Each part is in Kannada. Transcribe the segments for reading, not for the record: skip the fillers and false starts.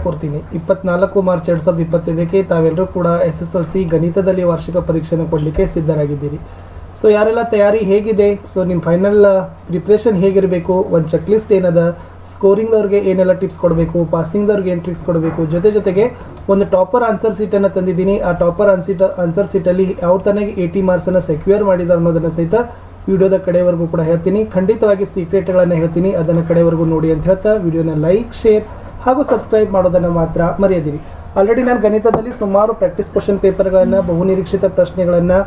ಕೋರ್ತೀನಿ 24 ಮಾರ್ಚ್ 2025ಕ್ಕೆ ತಾವೆಲ್ಲರೂ ಕೂಡ SSLC ಗಣಿತದಲ್ಲಿ ವಾರ್ಷಿಕ ಪರೀಕ್ಷೆಯನ್ನು ಕೊಡಲಿಕ್ಕೆ ಸಿದ್ಧರಾಗಿದ್ದೀರಿ. ಸೊ ಯಾರೆಲ್ಲ ತಯಾರಿ ಹೇಗಿದೆ, ಸೊ ನಿಮ್ಮ ಫೈನಲ್ ಪ್ರಿಪ್ರೇಷನ್ ಹೇಗಿರಬೇಕು, ಒಂದು ಚೆಕ್ ಲಿಸ್ಟ್ ಏನದ, ಸ್ಕೋರಿಂಗ್ದವ್ರಿಗೆ ಏನೆಲ್ಲ ಟಿಪ್ಸ್ ಕೊಡಬೇಕು, ಪಾಸಿಂಗ್ದವ್ರಿಗೆ ಏನು ಟ್ರಿಕ್ಸ್ ಕೊಡಬೇಕು, ಜೊತೆಗೆ ಒಂದು ಟಾಪರ್ ಆನ್ಸರ್ ಸೀಟನ್ನು ತಂದಿದ್ದೀನಿ. ಆ ಟಾಪರ್ ಆನ್ಸರ್ ಸೀಟಲ್ಲಿ ಯಾವ ತನಗೆ 80 ಮಾರ್ಕ್ಸನ್ನು ಸೆಕ್ಯೂರ್ ಮಾಡಿದ್ದಾರೆ ಅನ್ನೋದನ್ನು ಸಹಿತ ವಿಡಿಯೋದ ಕಡೆವರೆಗೂ ಕೂಡ ಹೇಳ್ತೀನಿ. ಖಂಡಿತವಾಗಿ ಸೀಕ್ರೆಟ್ಗಳನ್ನು ಹೇಳ್ತೀನಿ, ಅದನ್ನು ಕಡೆವರೆಗೂ ನೋಡಿ ಅಂತ ಹೇಳ್ತಾ ವಿಡಿಯೋನ ಲೈಕ್, ಶೇರ್ ಹಾಗೂ ಸಬ್ಸ್ಕ್ರೈಬ್ ಮಾಡೋದನ್ನು ಮಾತ್ರ ಮರೆಯದಿರಿ. ಆಲ್ರೆಡಿ ನಾನು ಗಣಿತದಲ್ಲಿ ಸುಮಾರು ಪ್ರಾಕ್ಟೀಸ್ ಕ್ವಶನ್ ಪೇಪರ್ಗಳನ್ನು, ಬಹುನಿರೀಕ್ಷಿತ ಪ್ರಶ್ನೆಗಳನ್ನು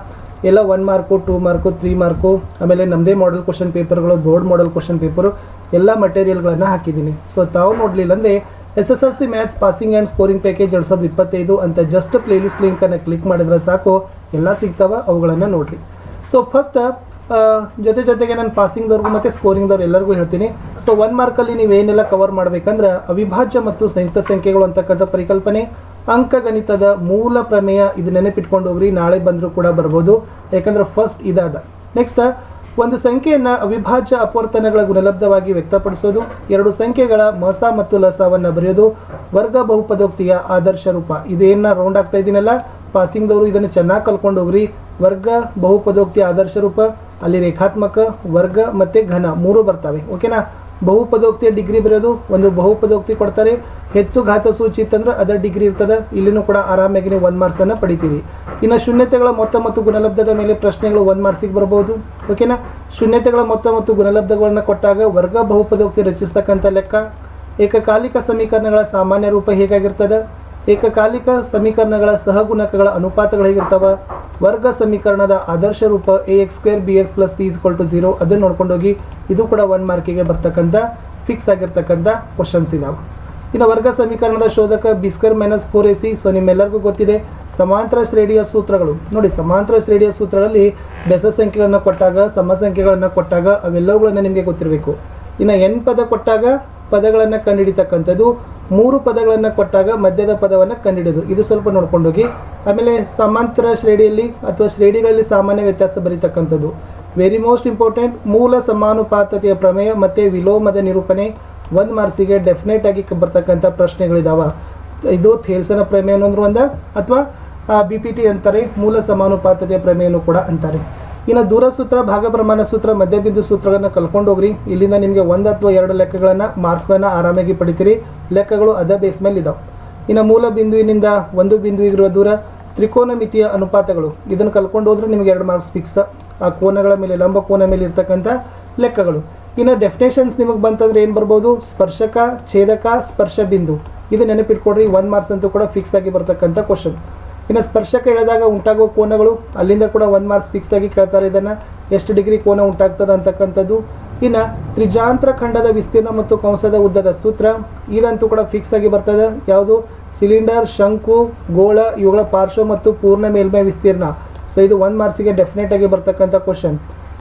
ಎಲ್ಲ 1 ಮಾರ್ಕು, 2 ಮಾರ್ಕು, 3 ಮಾರ್ಕು, ಆಮೇಲೆ ನಮ್ಮದೇ ಮಾಡೆಲ್ ಕ್ವಶನ್ ಪೇಪರ್ಗಳು, ಬೋರ್ಡ್ ಮಾಡೆಲ್ ಕ್ವಶನ್ ಪೇಪರು ಎಲ್ಲ ಮಟೀರಿಯಲ್ಗಳನ್ನು ಹಾಕಿದ್ದೀನಿ. ಸೊ ತಾವು ನೋಡಲಿಲ್ಲ ಅಂದರೆ SSLC maths passing and scoring package 2025 ಅಂತ ಜಸ್ಟ್ ಪ್ಲೇಲಿಸ್ಟ್ ಲಿಂಕನ್ನು ಕ್ಲಿಕ್ ಮಾಡಿದ್ರೆ ಸಾಕು, ಎಲ್ಲ ಸಿಗ್ತಾವೆ, ಅವುಗಳನ್ನು ನೋಡಿರಿ. ಸೊ ಫಸ್ಟ್ ಜೊತೆಗೆ ನಾನು ಪಾಸಿಂಗ್ದವ್ರಿಗೂ ಮತ್ತು ಸ್ಕೋರಿಂಗ್ದವ್ರು ಎಲ್ಲರಿಗೂ ಹೇಳ್ತೀನಿ. ಸೊ 1 ಮಾರ್ಕಲ್ಲಿ ನೀವೇನೆಲ್ಲ ಕವರ್ ಮಾಡಬೇಕಂದ್ರೆ ಅವಿಭಾಜ್ಯ ಮತ್ತು ಸಂಯುಕ್ತ ಸಂಖ್ಯೆಗಳು ಅಂತಕ್ಕಂಥ ಪರಿಕಲ್ಪನೆ, ಅಂಕಗಣಿತದ ಮೂಲ ಪ್ರಮೇಯ, ಇದು ನೆನಪಿಟ್ಕೊಂಡು ಹೋಗ್ರಿ, ನಾಳೆ ಬಂದರೂ ಕೂಡ ಬರ್ಬೋದು, ಯಾಕಂದ್ರೆ ಫಸ್ಟ್ ಇದಾದ. ನೆಕ್ಸ್ಟ್ ಒಂದು ಸಂಖ್ಯೆಯನ್ನು ಅವಿಭಾಜ್ಯ ಅಪವರ್ತನಗಳ ಗುಣಲಬ್ಧವಾಗಿ ವ್ಯಕ್ತಪಡಿಸೋದು, 2 ಸಂಖ್ಯೆಗಳ ಮಸ ಮತ್ತು ಲಸವನ್ನು ಬರೆಯೋದು, ವರ್ಗ ಬಹುಪದೋಕ್ತಿಯ ಆದರ್ಶ ರೂಪ, ಇದೇನ ರೌಂಡ್ ಆಗ್ತಾ ಇದ್ದೀನಲ್ಲ, ಪಾಸಿಂಗ್ದವರು ಇದನ್ನು ಚೆನ್ನಾಗಿ ಕಲ್ಕೊಂಡು ಹೋಗ್ರಿ. ವರ್ಗ ಬಹುಪದೋಕ್ತಿಯ ಆದರ್ಶ ರೂಪ, ಅಲ್ಲಿ ರೇಖಾತ್ಮಕ, ವರ್ಗ ಮತ್ತು ಘನ 3 ಬರ್ತವೆ. ಓಕೆನಾ. ಬಹುಪದೋಕ್ತಿಯ ಡಿಗ್ರಿ ಬರೆಯೋದು, ಒಂದು ಬಹುಪದೋಕ್ತಿ ಕೊಡ್ತಾರೆ, ಹೆಚ್ಚು ಘಾತ ಸೂಚಿ ಇತ್ತಂದ್ರೆ ಅದರ ಡಿಗ್ರಿ ಇರ್ತದೆ, ಇಲ್ಲಿನೂ ಕೂಡ ಆರಾಮಾಗಿ ನೀವು 1 ಮಾರ್ಕ್ಸನ್ನು ಪಡಿತೀರಿ. ಇನ್ನು ಶೂನ್ಯತೆಗಳ ಮೊತ್ತ ಮತ್ತು ಗುಣಲಬ್ಧದ ಮೇಲೆ ಪ್ರಶ್ನೆಗಳು 1 ಮಾರ್ಕ್ಸಿಗೆ ಬರ್ಬೋದು. ಓಕೆನಾ. ಶೂನ್ಯತೆಗಳ ಮೊತ್ತ ಮತ್ತು ಗುಣಲಬ್ಧಗಳನ್ನು ಕೊಟ್ಟಾಗ ವರ್ಗ ಬಹುಪದೋಕ್ತಿ ರಚಿಸ್ತಕ್ಕಂಥ ಲೆಕ್ಕ, ಏಕಕಾಲಿಕ ಸಮೀಕರಣಗಳ ಸಾಮಾನ್ಯ ರೂಪ ಹೇಗಾಗಿರ್ತದೆ, ಏಕಕಾಲಿಕ ಸಮೀಕರಣಗಳ ಸಹಗುಣಕಗಳ ಅನುಪಾತಗಳು ಹೇಗಿರ್ತವೆ, ವರ್ಗ ಸಮೀಕರಣದ ಆದರ್ಶ ರೂಪ ax² bx + c = 0, ಅದನ್ನು ನೋಡ್ಕೊಂಡೋಗಿ, ಇದು ಕೂಡ 1 ಮಾರ್ಕಿಗೆ ಬರ್ತಕ್ಕಂಥ ಫಿಕ್ಸ್ ಆಗಿರ್ತಕ್ಕಂಥ ಕ್ವಶನ್ಸ್ ಇದಾವೆ. ಇನ್ನು ವರ್ಗ ಸಮೀಕರಣದ ಶೋಧಕ b² - 4ac. ಸೊ ನಿಮ್ಮೆಲ್ಲರಿಗೂ ಗೊತ್ತಿದೆ ಸಮಾಂತರ ಶ್ರೇಣಿಯ ಸೂತ್ರಗಳು. ನೋಡಿ, ಸಮಾಂತರ ಶ್ರೇಣಿಯ ಸೂತ್ರಗಳಲ್ಲಿ ಬೆಸ ಸಂಖ್ಯೆಗಳನ್ನು ಕೊಟ್ಟಾಗ, ಸಮ ಸಂಖ್ಯೆಗಳನ್ನು ಕೊಟ್ಟಾಗ ಅವೆಲ್ಲವುಗಳನ್ನು ನಿಮಗೆ ಗೊತ್ತಿರಬೇಕು. ಇನ್ನು n ಪದ ಕೊಟ್ಟಾಗ ಪದಗಳನ್ನು ಕಂಡುಹಿಡಿತಕ್ಕಂಥದ್ದು, 3 ಪದಗಳನ್ನು ಕೊಟ್ಟಾಗ ಮಧ್ಯದ ಪದವನ್ನು ಕಂಡುಹಿಡಿಯೋದು, ಇದು ಸ್ವಲ್ಪ ನೋಡ್ಕೊಂಡೋಗಿ. ಆಮೇಲೆ ಸಮಾಂತರ ಶ್ರೇಣಿಯಲ್ಲಿ ಅಥವಾ ಶ್ರೇಣಿಗಳಲ್ಲಿ ಸಾಮಾನ್ಯ ವ್ಯತ್ಯಾಸ ಬರೀತಕ್ಕಂಥದ್ದು, ವೆರಿ ಮೋಸ್ಟ್ ಇಂಪಾರ್ಟೆಂಟ್, ಮೂಲ ಸಮಾನುಪಾತತೆಯ ಪ್ರಮೇಯ ಮತ್ತು ವಿಲೋಮದ ನಿರೂಪಣೆ 1 ಮಾರ್ಕ್ಸಿಗೆ ಡೆಫಿನೆಟ್ ಆಗಿ ಬರ್ತಕ್ಕಂಥ ಪ್ರಶ್ನೆಗಳಿದಾವೆ. ಇದು ಥೇಲ್ಸನ ಪ್ರಮೇಯ ಅನ್ನೋದ್ರು ಒಂದ, ಅಥವಾ BPT ಅಂತಾರೆ, ಮೂಲ ಸಮಾನುಪಾತತೆಯ ಪ್ರಮೇಯನೂ ಕೂಡ ಅಂತಾರೆ. ಇನ್ನು ದೂರ ಸೂತ್ರ, ಭಾಗ ಪ್ರಮಾಣ ಸೂತ್ರ, ಮಧ್ಯಬಿಂದು ಸೂತ್ರಗಳನ್ನು ಕಲ್ಕೊಂಡು ಹೋಗ್ರಿ. ಇಲ್ಲಿಂದ ನಿಮಗೆ 1 ಅಥವಾ 2 ಲೆಕ್ಕಗಳನ್ನು, ಮಾರ್ಕ್ಸ್ಗಳನ್ನು ಆರಾಮಾಗಿ ಪಡಿತೀರಿ. ಲೆಕ್ಕಗಳು ಅದೇ ಬೇಸ್ ಮೇಲೆ ಇದಾವೆ. ಇನ್ನು ಮೂಲ ಬಿಂದುವಿನಿಂದ ಒಂದು ಬಿಂದುವಿಗಿರುವ ದೂರ, ತ್ರಿಕೋನಮಿತಿಯ ಅನುಪಾತಗಳು, ಇದನ್ನು ಕಲ್ಕೊಂಡು ಹೋದ್ರೆ ನಿಮಗೆ 2 ಮಾರ್ಕ್ಸ್ ಫಿಕ್ಸ್. ಆ ಕೋನಗಳ ಮೇಲೆ, ಲಂಬ ಕೋನ ಮೇಲೆ ಇರ್ತಕ್ಕಂಥ ಲೆಕ್ಕಗಳು. ಇನ್ನು ಡೆಫಿನೇಷನ್ಸ್ ನಿಮಗೆ ಬಂತಂದ್ರೆ ಏನು ಬರ್ಬೋದು, ಸ್ಪರ್ಶಕ, ಛೇದಕ, ಸ್ಪರ್ಶ ಬಿಂದು, ಇದು ನೆನಪಿಟ್ಕೊಡ್ರಿ. 1 ಮಾರ್ಕ್ಸ್ ಅಂತೂ ಕೂಡ ಫಿಕ್ಸ್ ಆಗಿ ಬರ್ತಕ್ಕಂಥ ಕ್ವಶನ್. ಇನ್ನು ಸ್ಪರ್ಶಕ ಹೇಳಿದಾಗ ಉಂಟಾಗುವ ಕೋನಗಳು, ಅಲ್ಲಿಂದ ಕೂಡ 1 ಮಾರ್ಕ್ಸ್ ಫಿಕ್ಸ್ ಆಗಿ ಕೇಳ್ತಾರೆ, ಇದನ್ನು ಎಷ್ಟು ಡಿಗ್ರಿ ಕೋನ ಉಂಟಾಗ್ತದೆ ಅಂತಕ್ಕಂಥದ್ದು. ಇನ್ನು ತ್ರಿಜಾಂತರ ಖಂಡದ ವಿಸ್ತೀರ್ಣ ಮತ್ತು ಕಂಸದ ಉದ್ದದ ಸೂತ್ರ, ಇದಂತೂ ಕೂಡ ಫಿಕ್ಸ್ ಆಗಿ ಬರ್ತದೆ. ಯಾವುದು, ಸಿಲಿಂಡರ್, ಶಂಕು, ಗೋಳ ಇವುಗಳ ಪಾರ್ಶ್ವ ಮತ್ತು ಪೂರ್ಣ ಮೇಲ್ಮೈ ವಿಸ್ತೀರ್ಣ. ಸೊ ಇದು 1 ಮಾರ್ಕ್ಸಿಗೆ ಡೆಫಿನೆಟ್ ಆಗಿ ಬರ್ತಕ್ಕಂಥ ಕ್ವಶನ್.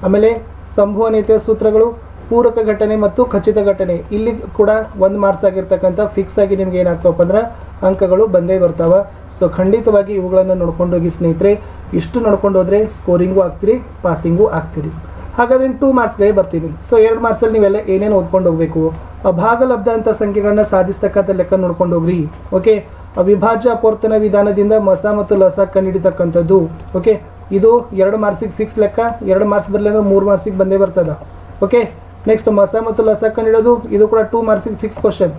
ಆಮೇಲೆ ಸಂಭವನೀಯತೆಯ ಸೂತ್ರಗಳು, ಪೂರಕ ಘಟನೆ ಮತ್ತು ಖಚಿತ ಘಟನೆ, ಇಲ್ಲಿ ಕೂಡ 1 ಮಾರ್ಕ್ಸ್ ಆಗಿರ್ತಕ್ಕಂಥ ಫಿಕ್ಸ್ ಆಗಿ ನಿಮ್ಗೆ ಏನಾಗ್ತವಪ್ಪ ಅಂದ್ರೆ ಅಂಕಗಳು ಬಂದೇ ಬರ್ತಾವೆ. ಸೊ ಖಂಡಿತವಾಗಿ ಇವುಗಳನ್ನು ನೋಡ್ಕೊಂಡು ಹೋಗಿ ಸ್ನೇಹಿತರೆ. ಇಷ್ಟು ನೋಡ್ಕೊಂಡು ಹೋದರೆ ಸ್ಕೋರಿಂಗು ಆಗ್ತೀರಿ, ಪಾಸಿಂಗು ಆಗ್ತೀರಿ. ಹಾಗಾದ್ರೆ 2 ಮಾರ್ಕ್ಸ್ಗೆ ಬರ್ತೀನಿ. ಸೊ 2 ಮಾರ್ಕ್ಸಲ್ಲಿ ನೀವೆಲ್ಲ ಏನೇನು ಓದ್ಕೊಂಡು ಹೋಗಬೇಕು, ಅಭಾಗಲಬ್ಧ ಅಂತ ಸಂಖ್ಯೆಗಳನ್ನ ಸಾಧಿಸ್ತಕ್ಕಂಥ ಲೆಕ್ಕ ನೋಡ್ಕೊಂಡು ಹೋಗ್ರಿ. ಓಕೆ. ಅವಿಭಾಜ್ಯ ಅಪವರ್ತನ ವಿಧಾನದಿಂದ ಮಸ ಮತ್ತು ಲಸ ಕಂಡುಹಿಡಿತಕ್ಕಂಥದ್ದು. ಓಕೆ. ಇದು 2 ಮಾರ್ಕ್ಸಿಗೆ ಫಿಕ್ಸ್ ಲೆಕ್ಕ. 2 ಮಾರ್ಕ್ಸ್ ಬರಲಿ ಅಂದ್ರೆ 3 ಮಾರ್ಕ್ಸಿಗೆ ಬಂದೇ ಬರ್ತದೆ. ಓಕೆ. ನೆಕ್ಸ್ಟ್ ಮಸ ಮತ್ತು ಲಸ ಕಂಡುಹಿಡೋದು, ಇದು ಕೂಡ 2 ಮಾರ್ಕ್ಸಿಗೆ ಫಿಕ್ಸ್ ಕ್ವಶನ್,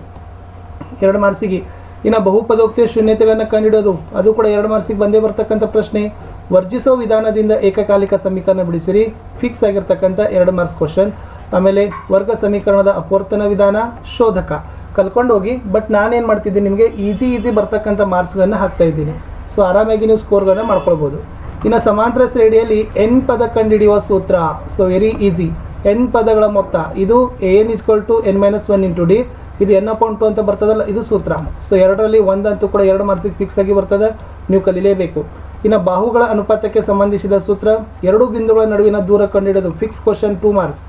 2 ಮಾರ್ಕ್ಸಿಗೆ. ಇನ್ನು ಬಹುಪದೋಕ್ತಿಯ ಶೂನ್ಯತೆಗಳನ್ನು ಕಂಡುಹಿಡೋದು, ಅದು ಕೂಡ 2 ಮಾರ್ಕ್ಸಿಗೆ ಬಂದೇ ಬರ್ತಕ್ಕಂಥ ಪ್ರಶ್ನೆ. ವರ್ಜಿಸೋ ವಿಧಾನದಿಂದ ಏಕಕಾಲಿಕ ಸಮೀಕರಣ ಬಿಡಿಸಿರಿ, ಫಿಕ್ಸ್ ಆಗಿರ್ತಕ್ಕಂಥ 2 ಮಾರ್ಕ್ಸ್ ಕ್ವಶನ್. ಆಮೇಲೆ ವರ್ಗ ಸಮೀಕರಣದ ಅಪವರ್ತನ ವಿಧಾನ, ಶೋಧಕ ಕಲ್ಕೊಂಡು ಹೋಗಿ. ಬಟ್ ನಾನೇನು ಮಾಡ್ತಿದ್ದೀನಿ, ನಿಮಗೆ ಈಸಿ ಬರ್ತಕ್ಕಂಥ ಮಾರ್ಕ್ಸ್ಗಳನ್ನು ಹಾಕ್ತಾ ಇದ್ದೀನಿ. ಸೊ ಆರಾಮಾಗಿ ನೀವು ಸ್ಕೋರ್ಗಳನ್ನು ಮಾಡ್ಕೊಳ್ಬೋದು. ಇನ್ನು ಸಮಾಂತರ ಶ್ರೇಣಿಯಲ್ಲಿ n ಪದ ಕಂಡುಹಿಡಿಯುವ ಸೂತ್ರ, ಸೊ ವೆರಿ ಈಸಿ. n ಪದಗಳ ಮೊತ್ತ, ಇದು an = n - 1 × d, ಇದು n/2 ಅಂತ ಬರ್ತದಲ್ಲ, ಇದು ಸೂತ್ರ. ಸೊ 2ರಲ್ಲಿ 1 ಅಂತೂ ಕೂಡ 2 ಮಾರ್ಕ್ಸಿಗೆ ಫಿಕ್ಸ್ ಆಗಿ ಬರ್ತದೆ, ನೀವು ಕಲಿಲೇಬೇಕು. ಇನ್ನು ಬಾಹುಗಳ ಅನುಪಾತಕ್ಕೆ ಸಂಬಂಧಿಸಿದ ಸೂತ್ರ, 2 ಬಿಂದುಗಳ ನಡುವಿನ ದೂರ ಕಂಡುಹಿಡಿಯೋದು, ಫಿಕ್ಸ್ ಕ್ವಶನ್, 2 ಮಾರ್ಕ್ಸ್.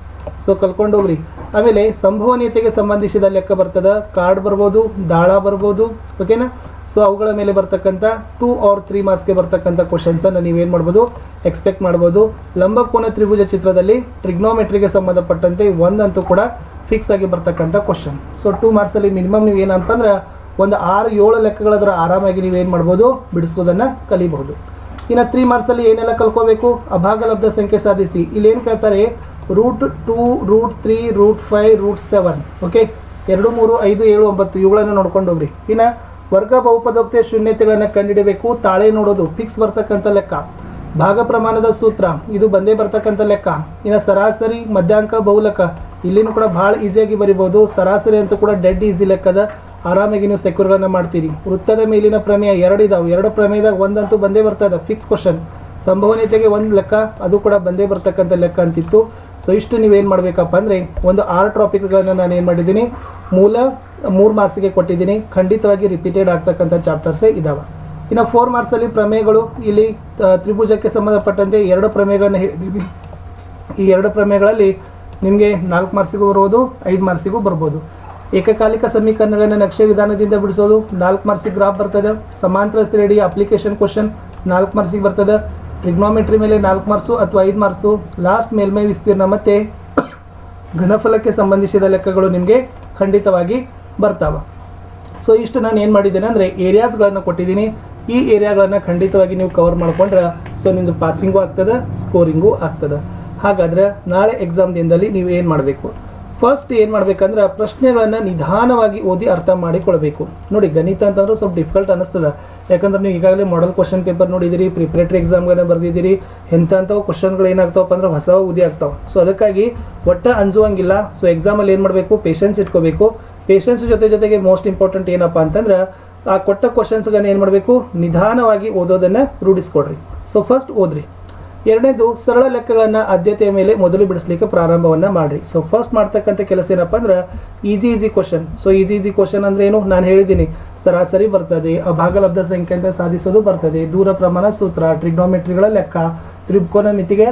ಸೊ ಕಲ್ಕೊಂಡು ಹೋಗ್ರಿ. ಆಮೇಲೆ ಸಂಭವನೀಯತೆಗೆ ಸಂಬಂಧಿಸಿದ ಲೆಕ್ಕ ಬರ್ತದೆ, ಕಾರ್ಡ್ ಬರ್ಬೋದು, ದಾಳ ಬರ್ಬೋದು. ಓಕೆನಾ. ಸೊ ಅವುಗಳ ಮೇಲೆ ಬರ್ತಕ್ಕಂಥ 2 or 3 ಮಾರ್ಕ್ಸ್ಗೆ ಬರ್ತಕ್ಕಂಥ ಕ್ವಶನ್ಸನ್ನು ನೀವೇನು ಮಾಡ್ಬೋದು, ಎಕ್ಸ್ಪೆಕ್ಟ್ ಮಾಡ್ಬೋದು. ಲಂಬಕೋನ ತ್ರಿಭುಜ ಚಿತ್ರದಲ್ಲಿ ಟ್ರಿಗ್ನೋಮೆಟ್ರಿಗೆ ಸಂಬಂಧಪಟ್ಟಂತೆ 1 ಅಂತೂ ಕೂಡ ಫಿಕ್ಸ್ ಆಗಿ ಬರ್ತಕ್ಕಂಥ ಕ್ವಶನ್. ಸೊ 2 ಮಾರ್ಕ್ಸಲ್ಲಿ ಮಿನಿಮಮ್ ನೀವು ಏನಂತಂದ್ರೆ ಒಂದು 6-7 ಲೆಕ್ಕಗಳದ್ರ ಆರಾಮಾಗಿ ನೀವೇನು ಮಾಡ್ಬೋದು, ಬಿಡಿಸೋದನ್ನು ಕಲಿಬಹುದು. ಇನ್ನು 3 ಮಾರ್ಕ್ಸಲ್ಲಿ ಏನೆಲ್ಲ ಕಲ್ಕೋಬೇಕು, ಅಭಾಗಲಬ್ಧ ಸಂಖ್ಯೆ ಸಾಧಿಸಿ. ಇಲ್ಲಿ ಏನು ಕೇಳ್ತಾರೆ, √2, √3, √5, √7. ಓಕೆ, 2, 3, 5, 7, 9 ಇವುಗಳನ್ನು ನೋಡ್ಕೊಂಡು ಹೋಗ್ರಿ. ಇನ್ನು ವರ್ಗ ಬಹುಪದೋಕ್ತಿಯ ಶೂನ್ಯತೆಗಳನ್ನು ಕಂಡುಹಿಡಬೇಕು. ತಾಳೆ ನೋಡೋದು ಫಿಕ್ಸ್ ಬರ್ತಕ್ಕಂಥ ಲೆಕ್ಕ. ಭಾಗ ಪ್ರಮಾಣದ ಸೂತ್ರ ಇದು ಬಂದೇ ಬರ್ತಕ್ಕಂಥ ಲೆಕ್ಕ. ಇನ್ನು ಸರಾಸರಿ, ಮಧ್ಯಾಂಕ, ಬಹುಲಕ ಇಲ್ಲಿನೂ ಕೂಡ ಭಾಳ ಈಸಿಯಾಗಿ ಬರಿಬೋದು. ಸರಾಸರಿ ಅಂತೂ ಕೂಡ ಡೆಡ್ ಈಸಿ ಲೆಕ್ಕದ, ಆರಾಮಾಗಿ ನೀವು ಸೆಕ್ಯೂರ್ಗಳನ್ನು ಮಾಡ್ತೀರಿ. ವೃತ್ತದ ಮೇಲಿನ ಪ್ರಮೇಯ 2 ಇದಾವೆ. 2 ಪ್ರಮೇಯದಾಗ ಒಂದಂತೂ ಬಂದೇ ಬರ್ತದೆ, ಫಿಕ್ಸ್ ಕ್ವಶನ್. ಸಂಭವನೀಯತೆಗೆ 1 ಲೆಕ್ಕ, ಅದು ಕೂಡ ಬಂದೇ ಬರ್ತಕ್ಕಂಥ ಲೆಕ್ಕ ಅಂತಿತ್ತು. ಸೊ ಇಷ್ಟು ನೀವೇನು ಮಾಡಬೇಕಪ್ಪ ಅಂದರೆ ಒಂದು 6 ಟಾಪಿಕ್ಗಳನ್ನು ನಾನು ಏನು ಮಾಡಿದ್ದೀನಿ, ಮೂಲ 3 ಮಾರ್ಕ್ಸಿಗೆ ಕೊಟ್ಟಿದ್ದೀನಿ. ಖಂಡಿತವಾಗಿ ರಿಪೀಟೆಡ್ ಆಗ್ತಕ್ಕಂಥ ಚಾಪ್ಟರ್ಸೇ ಇದ್ದಾವೆ. ಇನ್ನು 4 ಮಾರ್ಕ್ಸಲ್ಲಿ ಪ್ರಮೇಯಗಳು, ಇಲ್ಲಿ ತ್ರಿಭುಜಕ್ಕೆ ಸಂಬಂಧಪಟ್ಟಂತೆ 2 ಪ್ರಮೇಯಗಳನ್ನು ಹೇಳಿದ್ದೀವಿ. ಈ 2 ಪ್ರಮೇಯಗಳಲ್ಲಿ ನಿಮಗೆ 4 ಮಾರ್ಕ್ಸಿಗೂ ಬರ್ಬೋದು, 5 ಮಾರ್ಕ್ಸಿಗೂ ಬರ್ಬೋದು. ಏಕಕಾಲಿಕ ಸಮೀಕರಣಗಳನ್ನು ನಕ್ಷೆ ವಿಧಾನದಿಂದ ಬಿಡಿಸೋದು 4 ಮಾರ್ಕ್ಸಿಗೆ ಗ್ರಾಫ್ ಬರ್ತದೆ. ಸಮಾಂತರ ಶ್ರೇಣಿಯ ಅಪ್ಲಿಕೇಶನ್ ಕ್ವಶನ್ 4 ಮಾರ್ಕ್ಸಿಗೆ ಬರ್ತದೆ. ಟ್ರಿಗ್ನೋಮೆಟ್ರಿ ಮೇಲೆ 4 ಮಾರ್ಕ್ಸು ಅಥವಾ 5 ಮಾರ್ಕ್ಸು. ಲಾಸ್ಟ್ ಮೇಲ್ಮೈ ವಿಸ್ತೀರ್ಣ ಮತ್ತು ಘನಫಲಕ್ಕೆ ಸಂಬಂಧಿಸಿದ ಲೆಕ್ಕಗಳು ನಿಮಗೆ ಖಂಡಿತವಾಗಿ ಬರ್ತಾವೆ. ಸೊ ಇಷ್ಟು ನಾನು ಏನು ಮಾಡಿದ್ದೇನೆ ಅಂದರೆ ಏರಿಯಾಸ್ಗಳನ್ನು ಕೊಟ್ಟಿದ್ದೀನಿ. ಈ ಏರಿಯಾಗಳನ್ನು ಖಂಡಿತವಾಗಿ ನೀವು ಕವರ್ ಮಾಡಿಕೊಂಡ್ರೆ ಸೊ ನಿಮ್ಮದು ಪಾಸಿಂಗು ಆಗ್ತದೆ, ಸ್ಕೋರಿಂಗು ಆಗ್ತದೆ. ಹಾಗಾದರೆ ನಾಳೆ ಎಕ್ಸಾಮ್ ದಿನದಲ್ಲಿ ನೀವು ಏನು ಮಾಡಬೇಕು, ಫಸ್ಟ್ ಏನು ಮಾಡಬೇಕಂದ್ರೆ ಪ್ರಶ್ನೆಗಳನ್ನು ನಿಧಾನವಾಗಿ ಓದಿ ಅರ್ಥ ಮಾಡಿಕೊಳ್ಬೇಕು. ನೋಡಿ, ಗಣಿತ ಅಂತಂದ್ರೆ ಸ್ವಲ್ಪ ಡಿಫಿಕಲ್ಟ್ ಅನ್ನಿಸ್ತದೆ. ಯಾಕಂದ್ರೆ ನೀವು ಈಗಾಗಲೇ ಮಾಡೆಲ್ ಕ್ವಶನ್ ಪೇಪರ್ ನೋಡಿದಿರಿ, ಪ್ರಿಪ್ರೇಟರಿ ಎಕ್ಸಾಮ್ಗಳನ್ನ ಬರೆದಿದ್ದೀರಿ. ಎಂಥವು ಕ್ವಶನ್ಗಳು ಏನಾಗ್ತಾವಪ್ಪ ಅಂದ್ರೆ ಹೊಸ ಉದಿ ಆಗ್ತಾವೆ. ಸೊ ಅದಕ್ಕಾಗಿ ಒಟ್ಟು ಅಂಜುವಂಗಿಲ್ಲ. ಸೊ ಎಕ್ಸಾಮಲ್ಲಿ ಏನು ಮಾಡಬೇಕು, ಪೇಷನ್ಸ್ ಇಟ್ಕೋಬೇಕು. ಪೇಷನ್ಸ್ ಜೊತೆಗೆ ಮೋಸ್ಟ್ ಇಂಪಾರ್ಟೆಂಟ್ ಏನಪ್ಪ ಅಂತಂದ್ರೆ ಆ ಕೊಟ್ಟ ಕ್ವಶನ್ಸ್ಗಳನ್ನ ಏನು ಮಾಡಬೇಕು, ನಿಧಾನವಾಗಿ ಓದೋದನ್ನು ರೂಢಿಸ್ಕೊಡ್ರಿ. ಸೊ ಫಸ್ಟ್ ಓದ್ರಿ. ಎರಡನೇದು, ಸರಳ ಲೆಕ್ಕಗಳನ್ನು ಆದ್ಯತೆಯ ಮೇಲೆ ಮೊದಲು ಬಿಡಿಸ್ಲಿಕ್ಕೆ ಪ್ರಾರಂಭವನ್ನು ಮಾಡಿರಿ. ಸೊ ಫಸ್ಟ್ ಮಾಡ್ತಕ್ಕಂಥ ಕೆಲಸ ಏನಪ್ಪ ಅಂದ್ರೆ easy question. So easy question ಅಂದ್ರೆ ಏನು, ನಾನು ಹೇಳಿದ್ದೀನಿ. ಸರಾಸರಿ ಬರ್ತದೆ, ಅಭಾಗಲಬ್ಧ ಸಂಖ್ಯೆ ಅಂತ ಸಾಧಿಸೋದು ಬರ್ತದೆ, ದೂರ ಪ್ರಮಾಣ ಸೂತ್ರ, ಟ್ರಿಗ್ನೋಮೆಟ್ರಿಗಳ ಲೆಕ್ಕ, ತ್ರಿಕೋನ ಮಿತಿಗೆ